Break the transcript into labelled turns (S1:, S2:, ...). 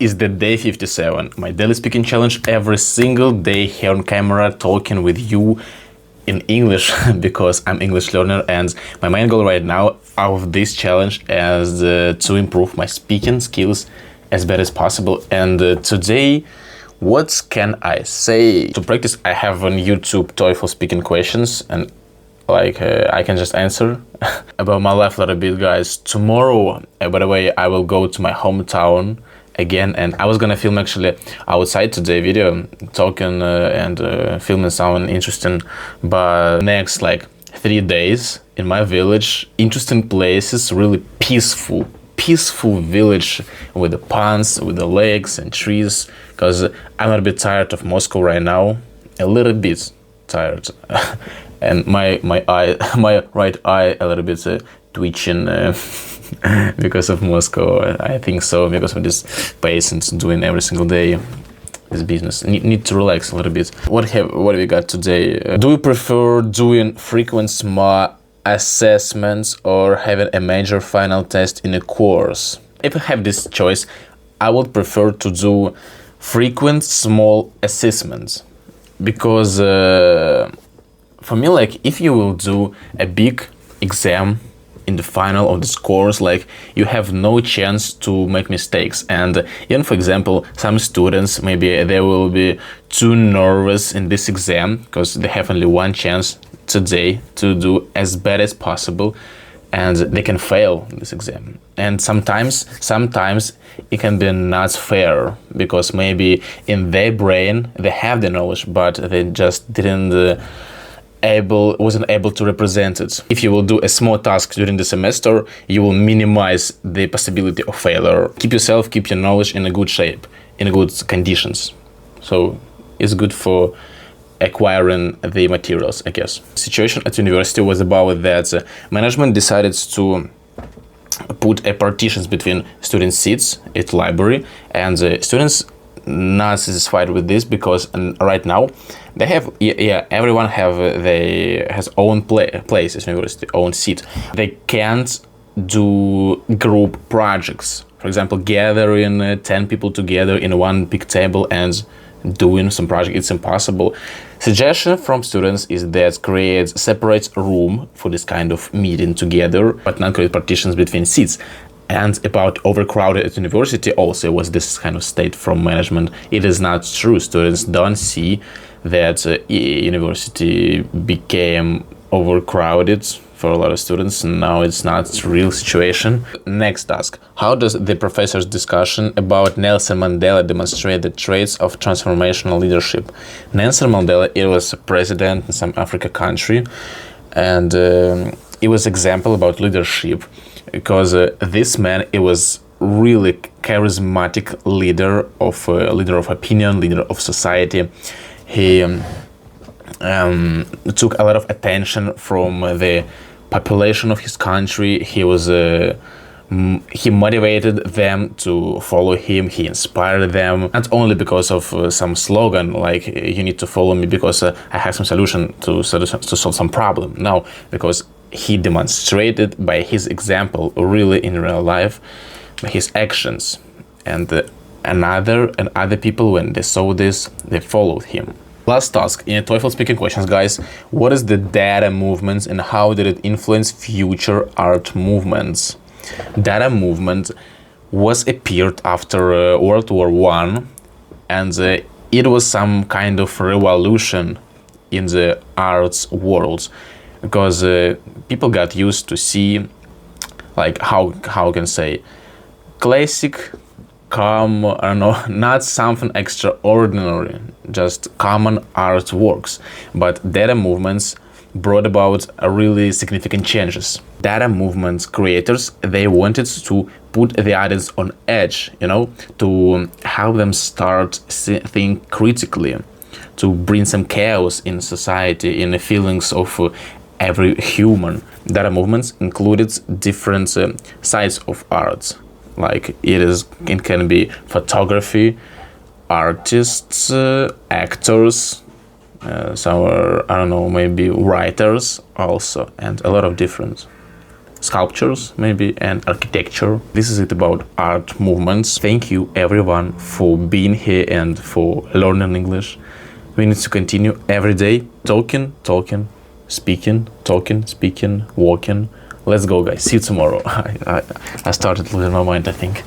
S1: Is the day 57, my daily speaking challenge every single day here on camera talking with you in English because I'm English learner, and my main goal right now of this challenge is to improve my speaking skills as best as possible. And today, what can I say? To practice, I have on YouTube TOEFL speaking questions, and I can just answer about my life a little bit, guys. Tomorrow, by the way, I will go to my hometown again, and I was gonna film actually outside today video talking and filming something interesting, but next 3 days in my village, interesting places, really peaceful village with the ponds, with the lakes and trees, because I'm a bit tired of Moscow right now, a little bit tired. And my right eye a little bit twitching because of Moscow. I think so, because of this patients doing every single day this business. Need to relax a little bit. What have we got today? Do you prefer doing frequent small assessments or having a major final test in a course? If I have this choice, I would prefer to do frequent small assessments, because for me, if you will do a big exam in the final of this course, you have no chance to make mistakes. And even, for example, some students, maybe they will be too nervous in this exam because they have only one chance today to do as bad as possible, and they can fail this exam. And sometimes it can be not fair, because maybe in their brain they have the knowledge, but they just wasn't able to represent it. If you will do a small task during the semester, you will minimize the possibility of failure. Keep your knowledge in a good shape, in good conditions. So it's good for acquiring the materials, I guess. The situation at university was about that management decided to put partitions between student seats at library, and students not satisfied with this, because right now they have everyone has own place at university, own seat. They can't do group projects, for example gathering 10 people together in one big table and doing some project. It's impossible. Suggestion from students is that separate room for this kind of meeting together, but not create partitions between seats. And about overcrowded at university also was this kind of state from management. It is not true. Students don't see that university became overcrowded for a lot of students. Now it's not a real situation. Next task. How does the professor's discussion about Nelson Mandela demonstrate the traits of transformational leadership? Nelson Mandela, it was a president in some African country, and it was example about leadership, because this man, it was really charismatic leader of opinion, leader of society. He took a lot of attention from the population of his country. He motivated them to follow him. He inspired them, not only because of some slogan you need to follow me because I have some solution to solve some problem. No, because he demonstrated by his example, really in real life, by his actions, and other people, when they saw this, they followed him. Last task in TOEFL speaking questions, guys. What is the Dada movement and how did it influence future art movements? Dada movement appeared after World War I, and it was some kind of revolution in the arts world, because people got used to see how can I say, classic, calm, I don't know, not something extraordinary, just common artworks. But Dada movements brought about really significant changes. Dada movement creators, they wanted to put the audience on edge, to help them start think critically, to bring some chaos in society, in the feelings of every human. Dada movements included different sides of art. It can be photography, artists, actors, some are, I don't know, maybe writers also, and a lot of different. sculptures maybe and architecture. This is it about art movements. Thank you everyone for being here and for learning English. We need to continue every day talking, speaking, walking. Let's go, guys. See you tomorrow. I started losing my mind, I think.